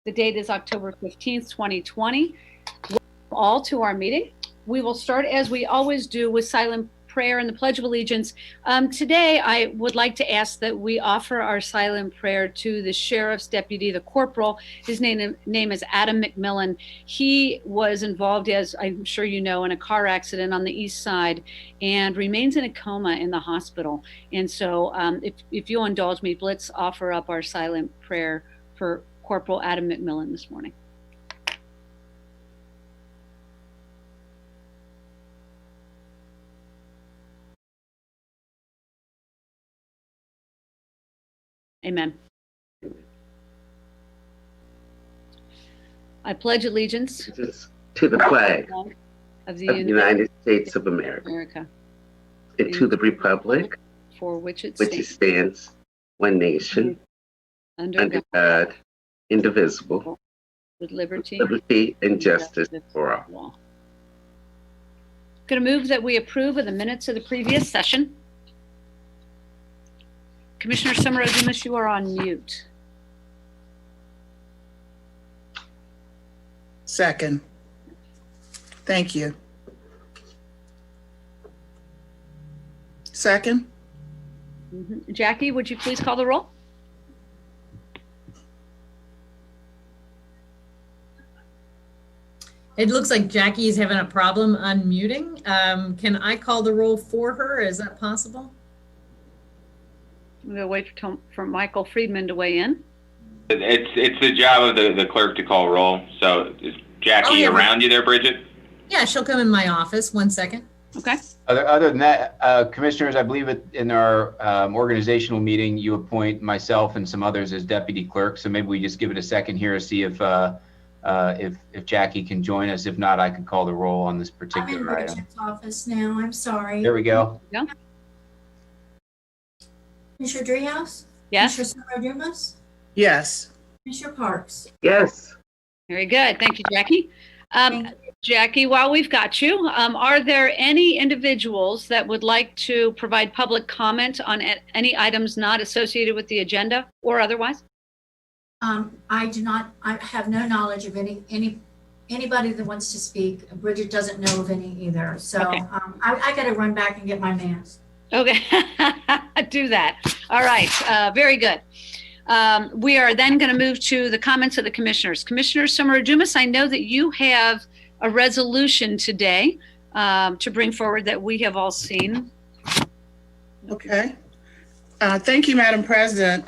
The date is October 15th, 2020. Welcome all to our meeting. We will start, as we always do, with silent prayer and the Pledge of Allegiance. Today, I would like to ask that we offer our silent prayer to the Sheriff's Deputy, the Corporal. His name is Adam McMillan. He was involved, as I'm sure you know, in a car accident on the east side and remains in a coma in the hospital. And so if you'll indulge me, let's offer up our silent prayer for Corporal Adam McMillan this morning. Amen. I pledge allegiance to the flag of the United States of America, and to the republic for which it stands, one nation, under God, indivisible, with liberty and justice for all. Going to move that we approve of the minutes of the previous session. Commissioner Summer-Adumas, you are on mute. Second. Thank you. Second. Jackie, would you please call the roll? It looks like Jackie is having a problem unmuting. Can I call the roll for her? Is that possible? I'm going to wait for Michael Friedman to weigh in. It's the job of the clerk to call roll. So is Jackie around you there, Bridget? Yeah, she'll come in my office. 1 second. Okay. Other than that, commissioners, I believe in our organizational meeting, you appoint myself and some others as deputy clerk. So maybe we just give it a second here to see if Jackie can join us. If not, I can call the roll on this particular I'm in item. Bridget's office now. I'm sorry. There we go. Yeah. Commissioner Dreehouse? Yes. Commissioner Summer-Adumas? Yes. Commissioner Parks? Yes. Very good. Thank you, Jackie. Jackie, while we've got you, are there any individuals that would like to provide public comment on any items not associated with the agenda or otherwise? I do not. I have no knowledge of anybody that wants to speak. Bridget doesn't know of any either. So okay. I got to run back and get my mask. Okay, do that. All right, very good. We are then going to move to the comments of the commissioners. Commissioner Summer-Adumas, I know that you have a resolution today to bring forward that we have all seen. Okay. Thank you, Madam President.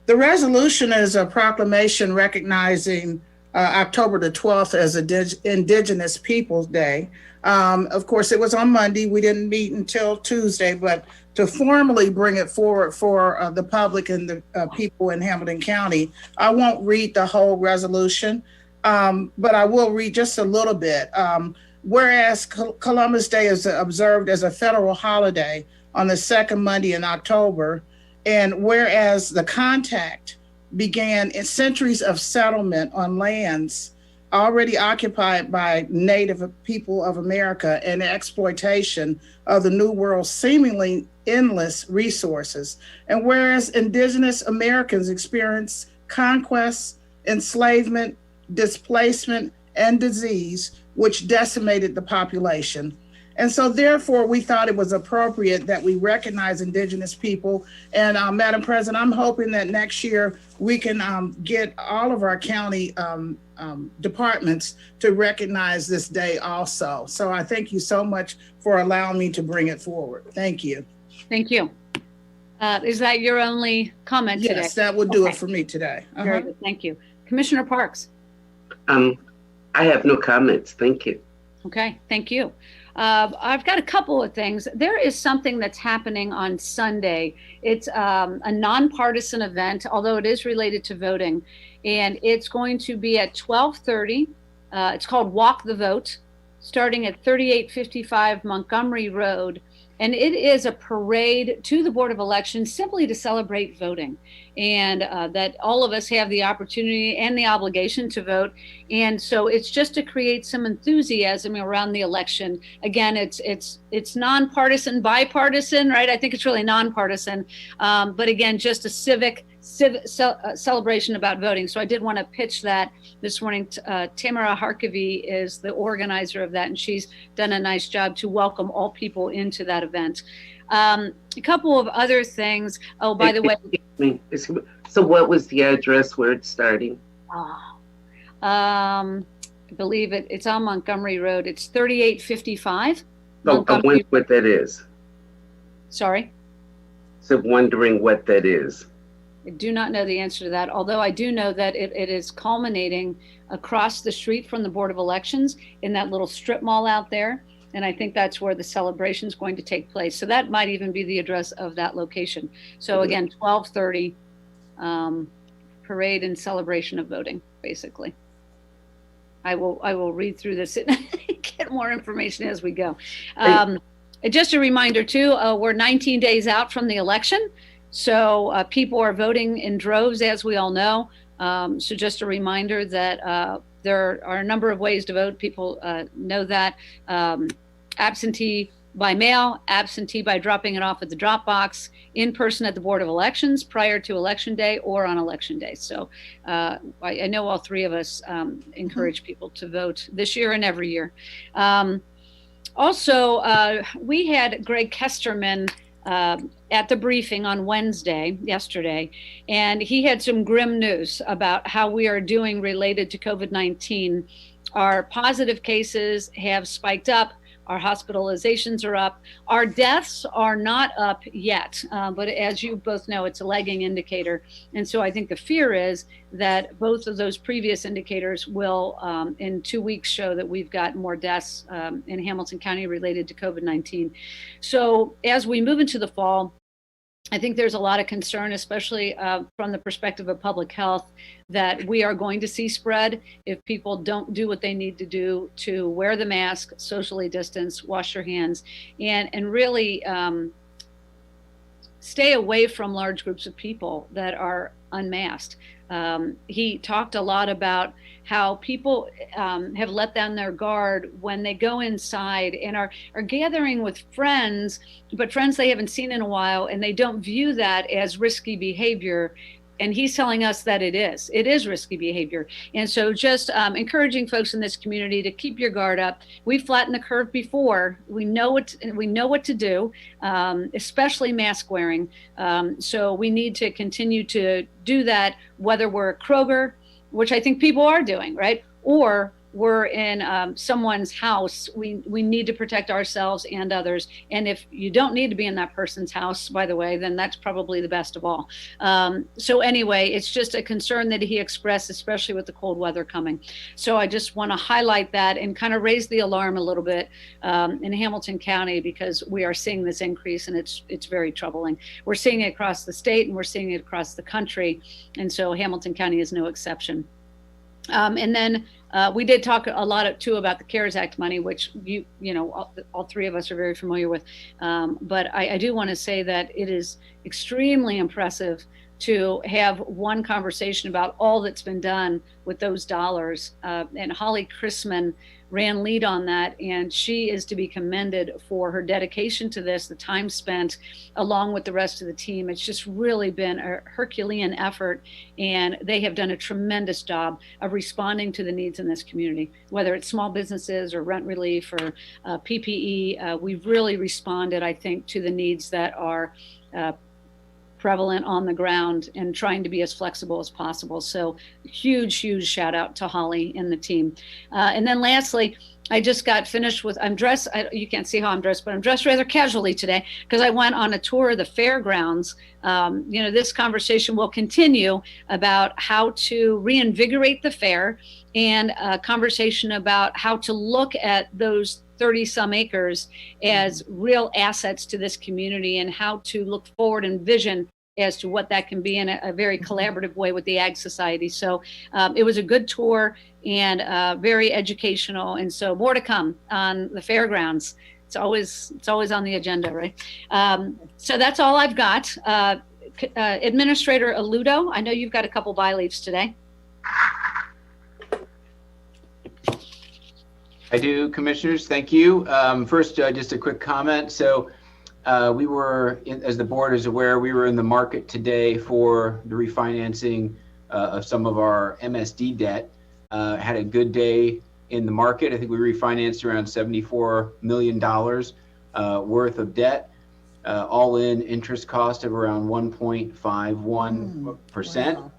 The resolution is a proclamation recognizing October the 12th as Indigenous Peoples Day. Of course, it was on Monday. We didn't meet until Tuesday, but to formally bring it forward for the public and the people in Hamilton County, I won't read the whole resolution, but I will read just a little bit. Whereas Columbus Day is observed as a federal holiday on the second Monday in October, and whereas the contact began in centuries of settlement on lands already occupied by Native people of America and exploitation of the New World's seemingly endless resources. And whereas Indigenous Americans experienced conquest, enslavement, displacement, and disease, which decimated the population. And so therefore, we thought it was appropriate that we recognize Indigenous people. And Madam President, I'm hoping that next year we can get all of our county departments to recognize this day also. So I thank you so much for allowing me to bring it forward. Thank you. Thank you. Is that your only comment today? Yes, that would do it for me today. Very good. Thank you. Commissioner Parks. I have no comments. Thank you. Okay, thank you. I've got a couple of things. There is something that's happening on Sunday. It's a nonpartisan event, although it is related to voting, and it's going to be at 12:30. It's called Walk the Vote, starting at 3855 Montgomery Road. And it is a parade to the Board of Elections simply to celebrate voting, and that all of us have the opportunity and the obligation to vote. And so it's just to create some enthusiasm around the election. Again, it's nonpartisan, bipartisan, right? I think it's really nonpartisan. But again, just a civic celebration about voting. So I did want to pitch that this morning. Tamara Harkavy is the organizer of that, and she's done a nice job to welcome all people into that event. A couple of other things. Oh, by the way. So what was the address where it's starting? I believe it's on Montgomery Road. It's 3855. Oh, I wonder what that is. Sorry? So wondering what that is. I do not know the answer to that, although I do know that it is culminating across the street from the Board of Elections in that little strip mall out there. And I think that's where the celebration is going to take place. So that might even be the address of that location. So again, 12:30, parade and celebration of voting, basically. I will read through this and get more information as we go. Just a reminder too, we're 19 days out from the election. So people are voting in droves, as we all know. So just a reminder that there are a number of ways to vote. People know that. Absentee by mail, absentee by dropping it off at the drop box, in person at the Board of Elections prior to Election Day or on Election Day. So I know all three of us encourage people to vote this year and every year. Also, we had Greg Kesterman at the briefing on yesterday, and he had some grim news about how we are doing related to COVID-19. Our positive cases have spiked up. Our hospitalizations are up. Our deaths are not up yet, but as you both know, it's a lagging indicator. And so I think the fear is that both of those previous indicators will, in 2 weeks, show that we've got more deaths in Hamilton County related to COVID-19. So as we move into the fall, I think there's a lot of concern, especially from the perspective of public health, that we are going to see spread if people don't do what they need to do to wear the mask, socially distance, wash your hands, and really stay away from large groups of people that are unmasked. He talked a lot about how people have let down their guard when they go inside and are gathering with friends, but friends they haven't seen in a while, and they don't view that as risky behavior. And he's telling us that it is risky behavior. And so just encouraging folks in this community to keep your guard up. We flattened the curve before. We know what to do, especially mask wearing. So we need to continue to do that, whether we're at Kroger, which I think people are doing, right? Or we're in someone's house. We need to protect ourselves and others. And if you don't need to be in that person's house, by the way, then that's probably the best of all. So anyway, it's just a concern that he expressed, especially with the cold weather coming. So I just want to highlight that and kind of raise the alarm a little bit in Hamilton County, because we are seeing this increase, and it's very troubling. We're seeing it across the state, and we're seeing it across the country. And so Hamilton County is no exception. And then we did talk a lot too about the CARES Act money, which all three of us are very familiar with. But I do want to say that it is extremely impressive to have one conversation about all that's been done with those dollars. And Holly Chrisman ran lead on that, and she is to be commended for her dedication to this, the time spent along with the rest of the team. It's just really been a Herculean effort, and they have done a tremendous job of responding to the needs in this community, whether it's small businesses or rent relief or PPE. We've really responded, I think, to the needs that are prevalent on the ground, and trying to be as flexible as possible. So huge shout out to Holly and the team. And then lastly, I just got finished with, I'm dressed, you can't see how I'm dressed, but I'm dressed rather casually today because I went on a tour of the fairgrounds. This conversation will continue about how to reinvigorate the fair, and a conversation about how to look at those 30 some acres as real assets to this community, and how to look forward and vision as to what that can be in a very collaborative way with the Ag Society. So it was a good tour and very educational. And so more to come on the fairgrounds. It's always on the agenda, right? So that's all I've got. Administrator Aludo, I know you've got a couple byleaves today. I do, Commissioners. Thank you. First, just a quick comment. So we were, as the board is aware, we were in the market today for the refinancing of some of our MSD debt. Had a good day in the market. I think we refinanced around $74 million worth of debt, all in interest cost of around 1.51%.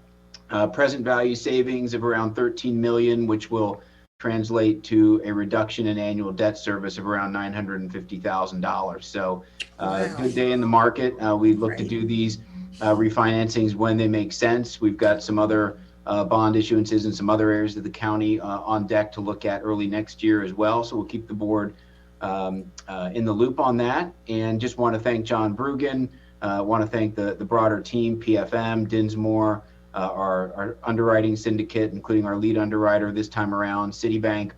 Wow. Present value savings of around 13 million, which will translate to a reduction in annual debt service of around $950,000. So Wow. good day in the market. We look to Great. do these refinancings when they make sense. We've got some other bond issuances in some other areas of the county on deck to look at early next year as well. So we'll keep the board in the loop on that. And just want to thank John Brugan, want to thank the broader team, PFM, Dinsmore, our underwriting syndicate, including our lead underwriter this time around, Citibank.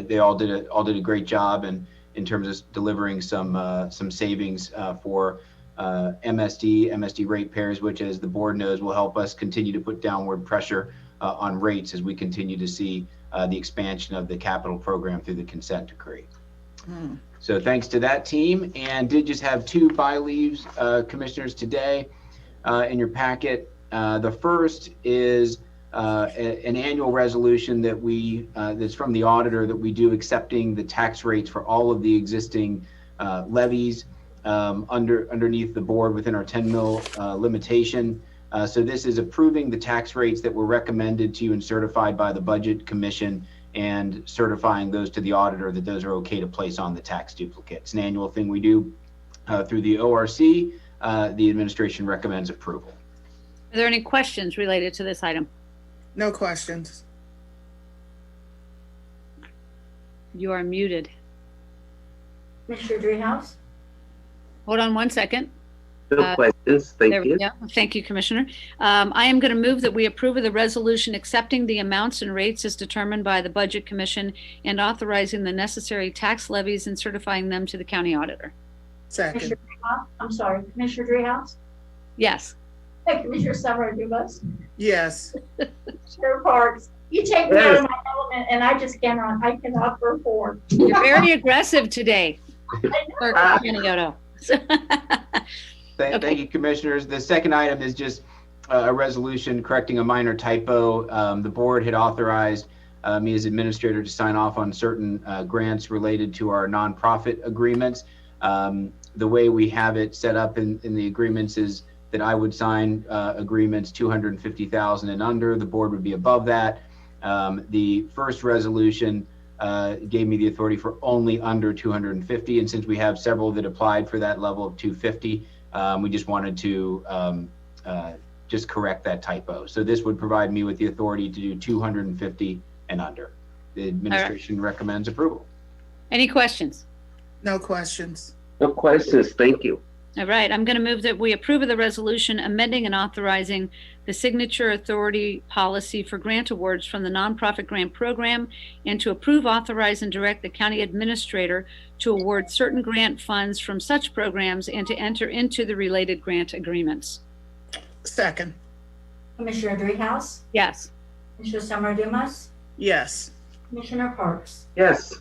They all did a great job in terms of delivering some savings for MSD ratepayers, which, as the board knows, will help us continue to put downward pressure on rates as we continue to see the expansion of the capital program through the consent decree. So thanks to that team, and did just have two buy leaves, commissioners, today in your packet. The first is an annual resolution that that's from the auditor that we do accepting the tax rates for all of the existing levies underneath the board within our 10 mil limitation. So this is approving the tax rates that were recommended to you and certified by the Budget Commission, and certifying those to the auditor that those are okay to place on the tax duplicate. It's an annual thing we do through the ORC. The administration recommends approval. Are there any questions related to this item? No questions. You are muted. Commissioner Dreehouse? Hold on one second. No questions. Thank There we you. go. Thank you, Commissioner. I am going to move that we approve of the resolution accepting the amounts and rates as determined by the Budget Commission and authorizing the necessary tax levies and certifying them to the county auditor. Second. Commissioner Dreehouse? I'm sorry, Commissioner Dreehouse? Yes. Hey, Commissioner Summer Dumas? Yes. Commissioner Parks? You take me out of my element and I cannot perform. You're very aggressive today, Clerk Paniotto. Thank you, commissioners. The second item is just a resolution correcting a minor typo. The board had authorized me as administrator to sign off on certain grants related to our nonprofit agreements. The way we have it set up in the agreements is that I would sign agreements 250,000 and under. The board would be above that. The first resolution gave me the authority for only under 250, and since we have several that applied for that level of 250, we just wanted to just correct that typo. So this would provide me with the authority to do 250 and under. The administration recommends approval. Any questions? No questions. No questions. Thank you. All right, I'm going to move that we approve of the resolution amending and authorizing the signature authority policy for grant awards from the nonprofit grant program, and to approve, authorize, and direct the county administrator to award certain grant funds from such programs and to enter into the related grant agreements. Second. Commissioner Dreehouse? Yes, Commissioner Summer Dumas? Yes. Commissioner Parks? Yes.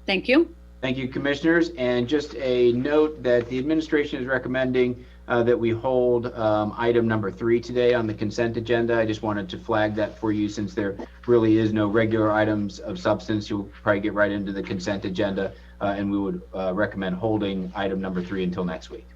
thank you. Thank you, commissioners. And just a note that the administration is recommending that we hold item number 3 today on the consent agenda. I just wanted to flag that for you, since there really is no regular items of substance. You'll probably get right into the consent agenda, and we would recommend holding item number 3 until next week.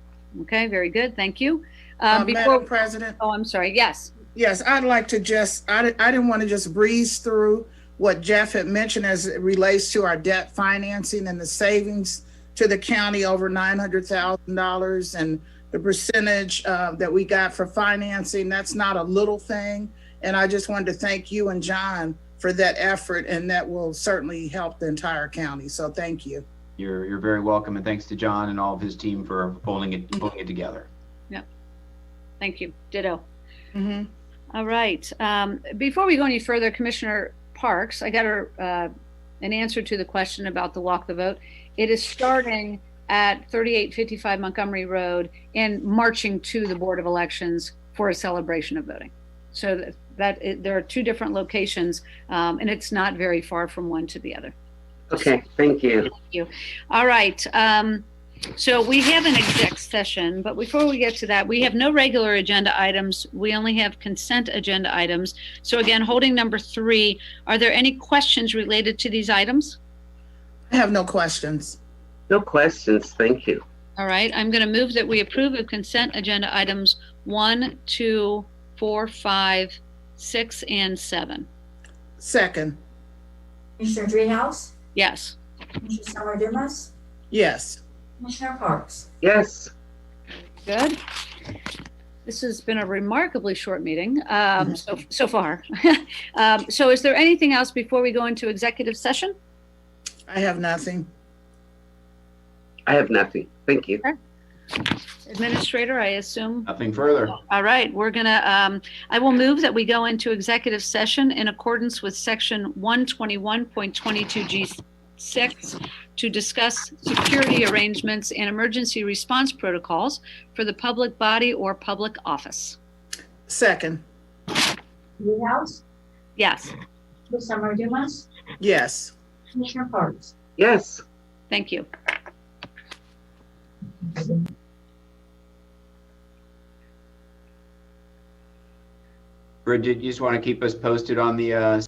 Okay, very good, thank you. Madam President? Oh, I'm sorry, yes. Yes, I'd like to just, I didn't want to just breeze through what Jeff had mentioned as it relates to our debt financing and the savings to the county over $900,000, and the percentage that we got for financing. That's not a little thing. And I just wanted to thank you and John for that effort, and that will certainly help the entire county. So thank you. You're very welcome, and thanks to John and all of his team for pulling it together. Thank you, ditto. Mm-hmm. All right, before we go any further, Commissioner Parks, I got an answer to the question about the walk the vote. It is starting at 3855 Montgomery Road and marching to the Board of Elections for a celebration of voting. So there are 2 different locations, and it's not very far from one to the other. Okay. Thank you. Thank you. All right. So we have an exec session, but before we get to that, we have no regular agenda items. We only have consent agenda items. So again, holding number 3, are there any questions related to these items? I have no questions. No questions. Thank you. All right, I'm going to move that we approve of consent agenda items 1, 2, 4, 5, 6, and 7. Second, Commissioner Dreehouse, Yes. Commissioner Summer Dumas, yes. Commissioner Parks. Yes. Good. This has been a remarkably short meeting so far. So is there anything else before we go into executive session? I have nothing. I have nothing. Thank you. Administrator, I assume. Nothing further. All right, we're gonna, I will move that we go into executive session in accordance with section 121.22G6 to discuss security arrangements and emergency response protocols for the public body or public office. Second, Dreehouse, Yes, Commissioner Summer Dumas, yes. Commissioner Parks. Yes. thank you. Bridget, you just want to keep us posted on the